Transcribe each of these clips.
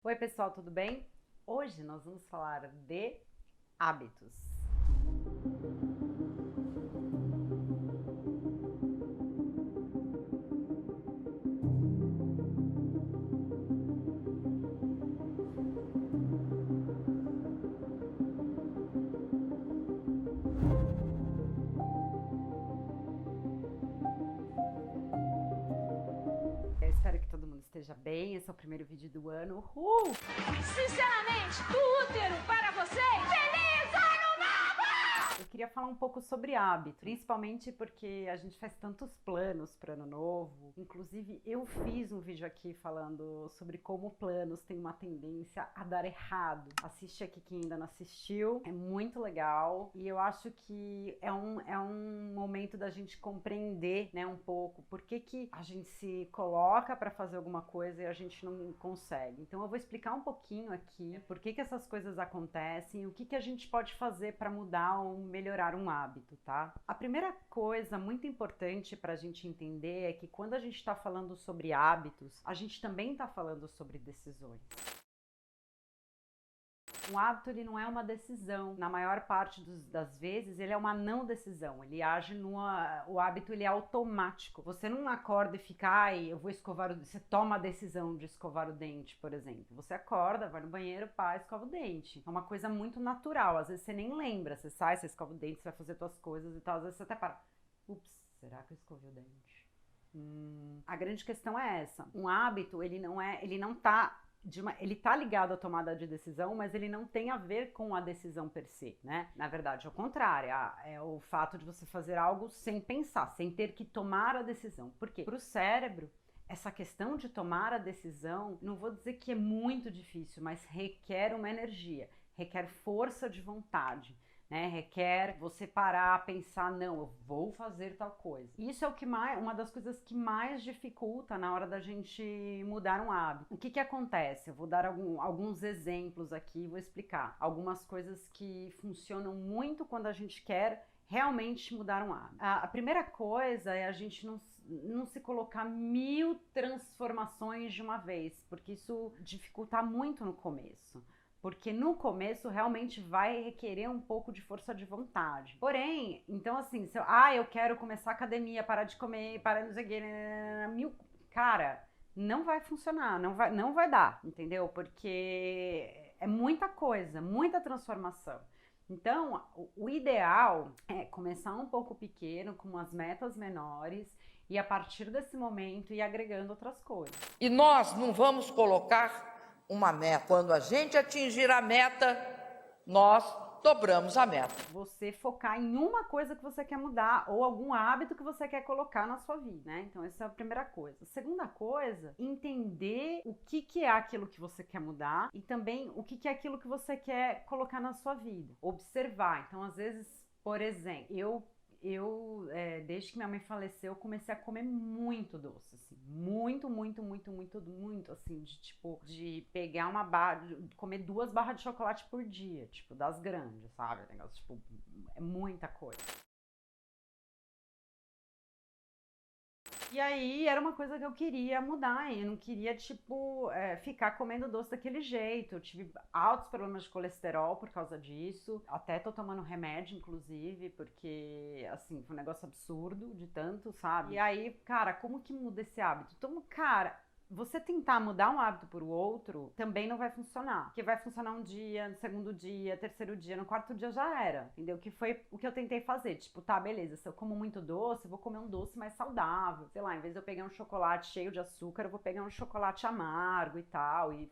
Oi pessoal, tudo bem? Hoje nós vamos falar de hábitos. Eu espero que todo mundo esteja bem. Esse é o primeiro vídeo do ano. Uhul! Sinceramente, do útero para vocês, feliz ano novo! Eu queria falar um pouco sobre hábito, principalmente porque a gente faz tantos planos para ano novo. Inclusive, eu fiz um vídeo aqui falando sobre como planos têm uma tendência a dar errado. Assiste aqui quem ainda não assistiu, é muito legal e eu acho que é um momento da gente compreender, né, um pouco por que a gente se coloca para fazer alguma coisa e a gente não consegue. Então eu vou explicar um pouquinho aqui por que essas coisas acontecem e o que a gente pode fazer para mudar ou melhorar um hábito, tá? A primeira coisa muito importante para a gente entender é que quando a gente está falando sobre hábitos, a gente também está falando sobre decisões. Um hábito ele não é uma decisão. Na maior parte das vezes ele é uma não decisão. Ele age o hábito ele é automático. Você não acorda e fica, eu vou escovar você toma a decisão de escovar o dente, por exemplo. Você acorda, vai no banheiro, pá, escova o dente. É uma coisa muito natural. Às vezes você nem lembra. Você sai, você escova o dente, você vai fazer suas coisas e tal. Às vezes você até para. Ups, será que eu escovei o dente? A grande questão é essa. Um hábito, ele não tá ele tá ligado à tomada de decisão, mas ele não tem a ver com a decisão per se, né? Na verdade, ao contrário, é o fato de você fazer algo sem pensar, sem ter que tomar a decisão. Por quê? Para o cérebro, essa questão de tomar a decisão, não vou dizer que é muito difícil, mas requer uma energia, requer força de vontade. Né, requer você parar, pensar, não, eu vou fazer tal coisa. Isso é uma das coisas que mais dificulta na hora da gente mudar um hábito. O que acontece? Eu vou dar alguns exemplos aqui, vou explicar algumas coisas que funcionam muito quando a gente quer realmente mudar um hábito. A primeira coisa é a gente não se colocar 1000 transformações de uma vez, porque isso dificulta muito no começo. Porque no começo realmente vai requerer um pouco de força de vontade. Porém, então assim, se eu quero começar a academia, parar de comer, parar de seguir, cara, não vai funcionar, não vai dar, entendeu? Porque é muita coisa, muita transformação. Então, o ideal é começar um pouco pequeno, com umas metas menores, e a partir desse momento ir agregando outras coisas. E nós não vamos colocar uma meta. Quando a gente atingir a meta, nós dobramos a meta. Você focar em uma coisa que você quer mudar ou algum hábito que você quer colocar na sua vida, né? Então essa é a primeira coisa. A segunda coisa, entender o que é aquilo que você quer mudar e também o que é aquilo que você quer colocar na sua vida. Observar. Então às vezes, por exemplo, desde que minha mãe faleceu, eu comecei a comer muito doce, assim, muito, assim, de pegar uma barra, de comer 2 barras de chocolate por dia, tipo, das grandes, sabe? Negócio, tipo, é muita coisa. E aí era uma coisa que eu queria mudar, e eu não queria, ficar comendo doce daquele jeito. Eu tive altos problemas de colesterol por causa disso. Até tô tomando remédio, inclusive, porque, assim, foi um negócio absurdo de tanto, sabe? E aí, cara, como que muda esse hábito? Então, cara, você tentar mudar um hábito por outro também não vai funcionar. Porque vai funcionar um dia, no segundo dia, terceiro dia, no quarto dia já era. Entendeu? Que foi o que eu tentei fazer. Tipo, tá, beleza, se eu como muito doce, eu vou comer um doce mais saudável. Sei lá, em vez de eu pegar um chocolate cheio de açúcar, eu vou pegar um chocolate amargo e tal. E,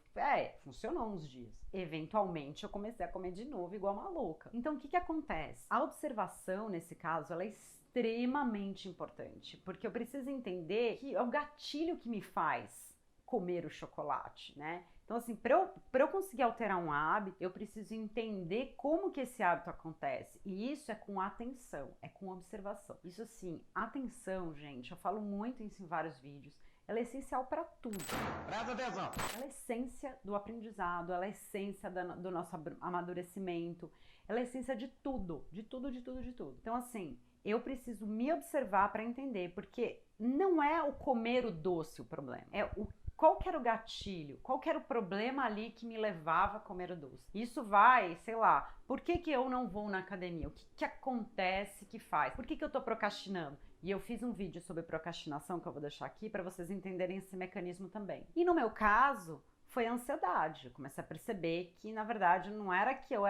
funcionou uns dias. Eventualmente, eu comecei a comer de novo igual uma louca. Então, o que acontece? A observação, nesse caso, ela é extremamente importante. Porque eu preciso entender que é o gatilho que me faz comer o chocolate, né? Então, assim, para eu conseguir alterar um hábito, eu preciso entender como que esse hábito acontece. E isso é com atenção, é com observação. Isso, assim, atenção, gente, eu falo muito isso em vários vídeos, ela é essencial para tudo. Presta atenção. Ela é essência do aprendizado, ela é essência do nosso amadurecimento, ela é essência de tudo, de tudo, de tudo, de tudo. Então, assim, eu preciso me observar para entender, porque não é o comer o doce o problema, é o qual que era o gatilho? Qual que era o problema ali que me levava a comer o doce? Isso vai, sei lá, por que que eu não vou na academia? O que que acontece que faz? Por que que eu tô procrastinando? E eu fiz um vídeo sobre procrastinação que eu vou deixar aqui para vocês entenderem esse mecanismo também. E no meu caso, foi a ansiedade. Eu comecei a perceber que, na verdade, não era que eu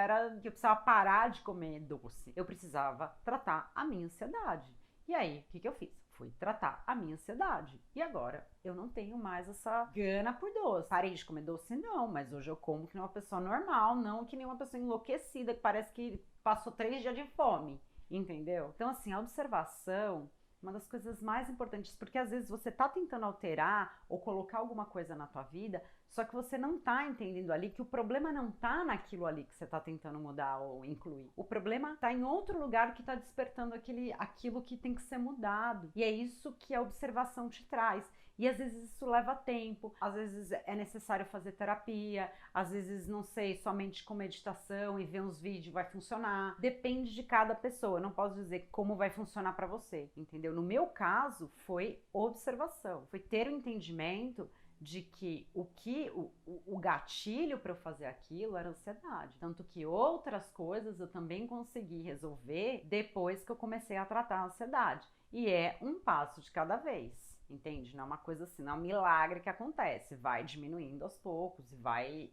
precisava parar de comer doce. Eu precisava tratar a minha ansiedade. E aí, o que que eu fiz? Fui tratar a minha ansiedade. E agora, eu não tenho mais essa gana por doce. Parei de comer doce? Não, mas hoje eu como que nem uma pessoa normal, não que nem uma pessoa enlouquecida, que parece que passou 3 dias de fome, entendeu? Então, assim, a observação, uma das coisas mais importantes, porque às vezes você tá tentando alterar ou colocar alguma coisa na tua vida, só que você não tá entendendo ali que o problema não tá naquilo ali que você tá tentando mudar ou incluir. O problema tá em outro lugar que tá despertando aquilo que tem que ser mudado. E é isso que a observação te traz. E às vezes isso leva tempo, às vezes é necessário fazer terapia, às vezes, não sei, somente com meditação e ver uns vídeos vai funcionar. Depende de cada pessoa, eu não posso dizer como vai funcionar para você, entendeu? No meu caso, foi observação, foi ter o entendimento de que o gatilho para eu fazer aquilo era ansiedade. Tanto que outras coisas eu também consegui resolver depois que eu comecei a tratar a ansiedade. E é um passo de cada vez. Entende? Não é uma coisa assim, não é um milagre que acontece, vai diminuindo aos poucos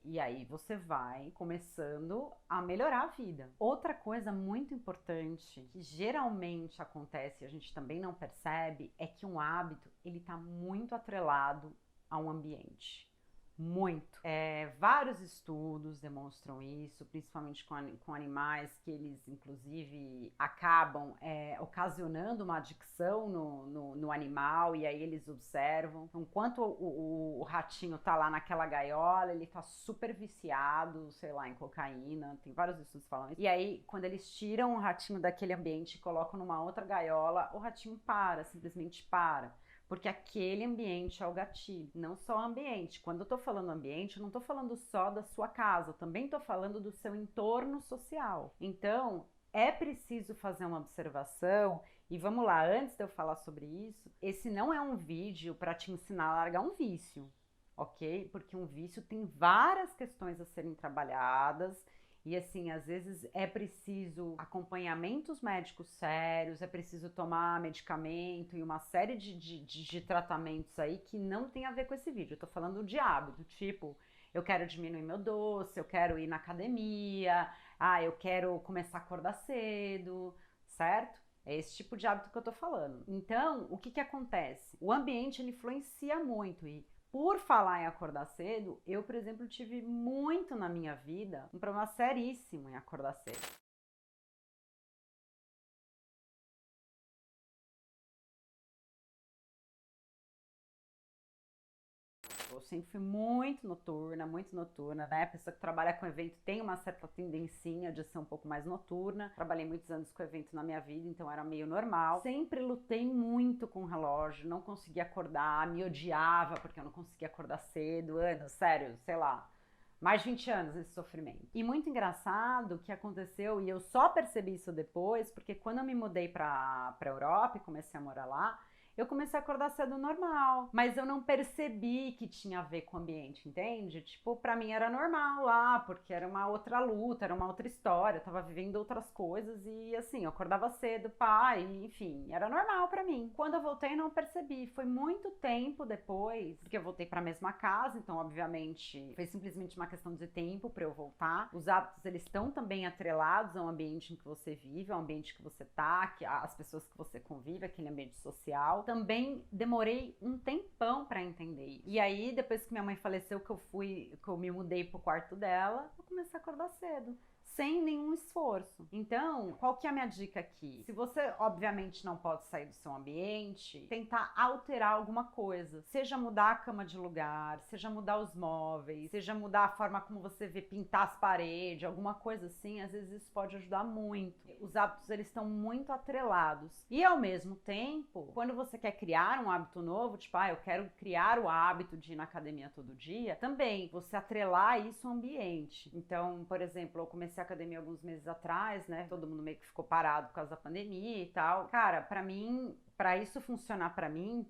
e aí você vai começando a melhorar a vida. Outra coisa muito importante que geralmente acontece e a gente também não percebe é que um hábito, ele tá muito atrelado a um ambiente. Muito. Vários estudos demonstram isso, principalmente com animais, que eles, inclusive, acabam ocasionando uma adicção no animal, e aí eles observam. Então, enquanto o ratinho tá lá naquela gaiola, ele tá super viciado, sei lá, em cocaína, tem vários estudos falando isso. E aí, quando eles tiram o ratinho daquele ambiente e colocam numa outra gaiola, o ratinho simplesmente para. Porque aquele ambiente é o gatilho, não só o ambiente. Quando eu tô falando ambiente, eu não tô falando só da sua casa, eu também tô falando do seu entorno social. Então, é preciso fazer uma observação. E vamos lá, antes de eu falar sobre isso, esse não é um vídeo para te ensinar a largar um vício, ok? Porque um vício tem várias questões a serem trabalhadas. E assim, às vezes é preciso acompanhamentos médicos sérios, é preciso tomar medicamento e uma série de tratamentos aí que não tem a ver com esse vídeo. Eu tô falando de hábito, tipo, eu quero diminuir meu doce, eu quero ir na academia, eu quero começar a acordar cedo, certo? É esse tipo de hábito que eu tô falando. Então, o que que acontece? O ambiente, ele influencia muito e por falar em acordar cedo, eu, por exemplo, tive muito na minha vida um problema seríssimo em acordar cedo. Eu sempre fui muito noturna, né? A pessoa que trabalha com evento tem uma certa tendencinha de ser um pouco mais noturna. Trabalhei muitos anos com evento na minha vida, então era meio normal. Sempre lutei muito com o relógio, não conseguia acordar, me odiava porque eu não conseguia acordar cedo, sério, sei lá. Mais de 20 anos nesse sofrimento. E muito engraçado o que aconteceu, e eu só percebi isso depois, porque quando eu me mudei pra Europa e comecei a morar lá, eu comecei a acordar cedo normal, mas eu não percebi que tinha a ver com o ambiente, entende? Tipo, pra mim era normal lá, porque era uma outra luta, era uma outra história, eu tava vivendo outras coisas e assim, eu acordava cedo, enfim, era normal pra mim. Quando eu voltei, não percebi, foi muito tempo depois, porque eu voltei pra mesma casa, então obviamente foi simplesmente uma questão de tempo pra eu voltar. Os hábitos, eles estão também atrelados ao ambiente em que você vive, ao ambiente que você tá, as pessoas que você convive, aquele ambiente social. Também demorei um tempão pra entender isso. E aí, depois que minha mãe faleceu, que eu me mudei pro quarto dela, eu comecei a acordar cedo, sem nenhum esforço. Então, qual que é a minha dica aqui? Se você, obviamente, não pode sair do seu ambiente, tentar alterar alguma coisa. Seja mudar a cama de lugar, seja mudar os móveis, seja mudar a forma como você vê pintar as paredes, alguma coisa assim, às vezes isso pode ajudar muito. Os hábitos, eles estão muito atrelados. E, ao mesmo tempo, quando você quer criar um hábito novo, tipo, eu quero criar o hábito de ir na academia todo dia, também você atrelar isso ao ambiente. Então, por exemplo, eu comecei a academia alguns meses atrás, né? Todo mundo meio que ficou parado por causa da pandemia e tal. Cara, pra mim, pra isso funcionar pra mim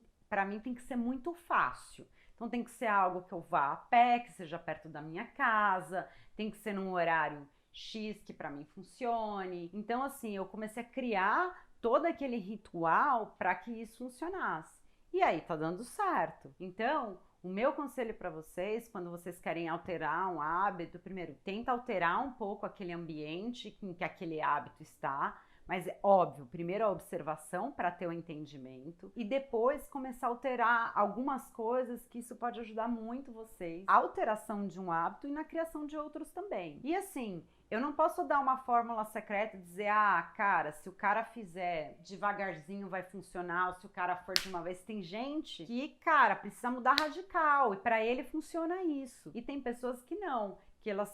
tem que ser muito fácil. Então tem que ser algo que eu vá a pé, que seja perto da minha casa, tem que ser num horário X que para mim funcione. Então assim, eu comecei a criar todo aquele ritual para que isso funcionasse. E aí tá dando certo. Então, o meu conselho para vocês, quando vocês querem alterar um hábito, primeiro, tenta alterar um pouco aquele ambiente em que aquele hábito está. Mas é óbvio, primeiro a observação para ter o entendimento e depois começar a alterar algumas coisas que isso pode ajudar muito vocês. A alteração de um hábito e na criação de outros também. E assim, eu não posso dar uma fórmula secreta e dizer, cara, se o cara fizer devagarzinho vai funcionar, ou se o cara for de uma vez. Tem gente que, cara, precisa mudar radical e para ele funciona isso. E tem pessoas que não, que elas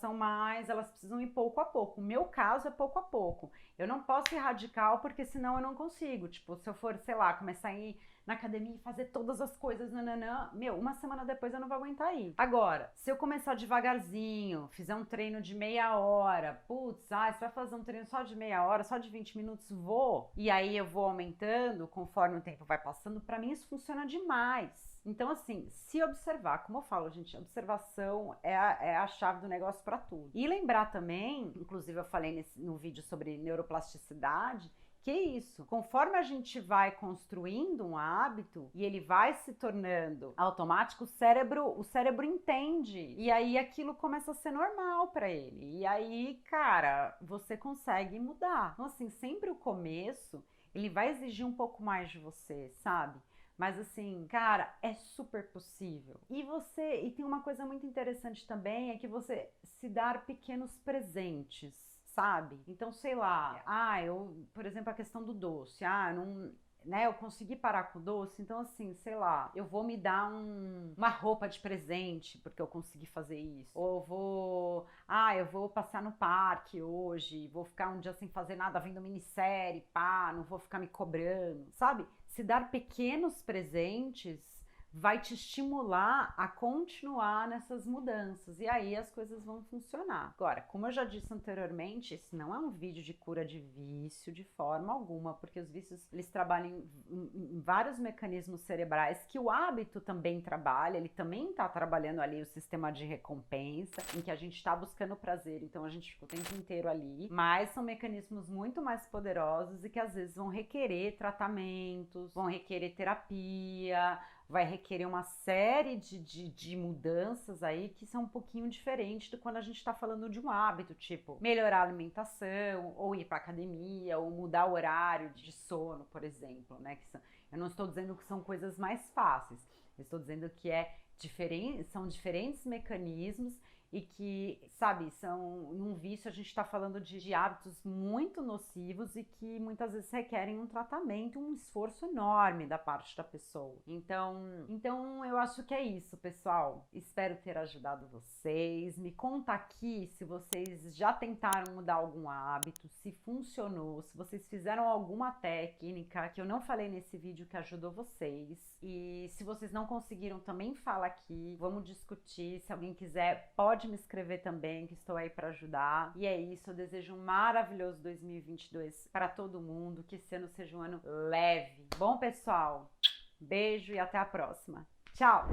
precisam ir pouco a pouco. O meu caso é pouco a pouco. Eu não posso ir radical porque senão eu não consigo. Tipo, se eu for, sei lá, começar a ir na academia e fazer todas as coisas, uma semana depois eu não vou aguentar ir. Agora, se eu começar devagarzinho, fizer um treino de meia hora, você vai fazer um treino só de meia hora, só de 20 minutos, vou. E aí eu vou aumentando conforme o tempo vai passando. Pra mim isso funciona demais. Então, assim, se observar, como eu falo, gente, observação é a chave do negócio para tudo. E lembrar também, inclusive eu falei no vídeo sobre neuroplasticidade, que isso, conforme a gente vai construindo um hábito e ele vai se tornando automático, o cérebro entende. E aí aquilo começa a ser normal para ele. E aí, cara, você consegue mudar. Então, assim, sempre o começo, ele vai exigir um pouco mais de você, sabe? Mas assim, cara, é super possível. E tem uma coisa muito interessante também, é que você se dar pequenos presentes, sabe? Então, sei lá, por exemplo, a questão do doce, eu consegui parar com o doce, então assim, sei lá, eu vou me dar uma roupa de presente, porque eu consegui fazer isso. Ou eu vou passear no parque hoje, vou ficar um dia sem fazer nada, vendo minissérie, não vou ficar me cobrando, sabe? Se dar pequenos presentes vai te estimular a continuar nessas mudanças e aí as coisas vão funcionar. Agora, como eu já disse anteriormente, esse não é um vídeo de cura de vício de forma alguma, porque os vícios, eles trabalham em vários mecanismos cerebrais que o hábito também trabalha, ele também está trabalhando ali o sistema de recompensa, em que a gente está buscando prazer, então a gente fica o tempo inteiro ali, mas são mecanismos muito mais poderosos e que às vezes vão requerer tratamentos, vão requerer terapia, vai requerer uma série de mudanças aí que são um pouquinho diferentes do quando a gente está falando de um hábito, tipo melhorar a alimentação, ou ir para academia, ou mudar o horário de sono, por exemplo, né? Eu não estou dizendo que são coisas mais fáceis, eu estou dizendo que são diferentes mecanismos e que, sabe, num vício a gente está falando de hábitos muito nocivos e que muitas vezes requerem um tratamento, um esforço enorme da parte da pessoa. Então eu acho que é isso, pessoal. Espero ter ajudado vocês. Me conta aqui se vocês já tentaram mudar algum hábito, se funcionou, se vocês fizeram alguma técnica que eu não falei nesse vídeo que ajudou vocês. E se vocês não conseguiram, também fala aqui. Vamos discutir. Se alguém quiser, pode me escrever também, que estou aí para ajudar. E é isso, eu desejo um maravilhoso 2022 para todo mundo, que esse ano seja um ano leve. Bom, pessoal, beijo e até a próxima. Tchau!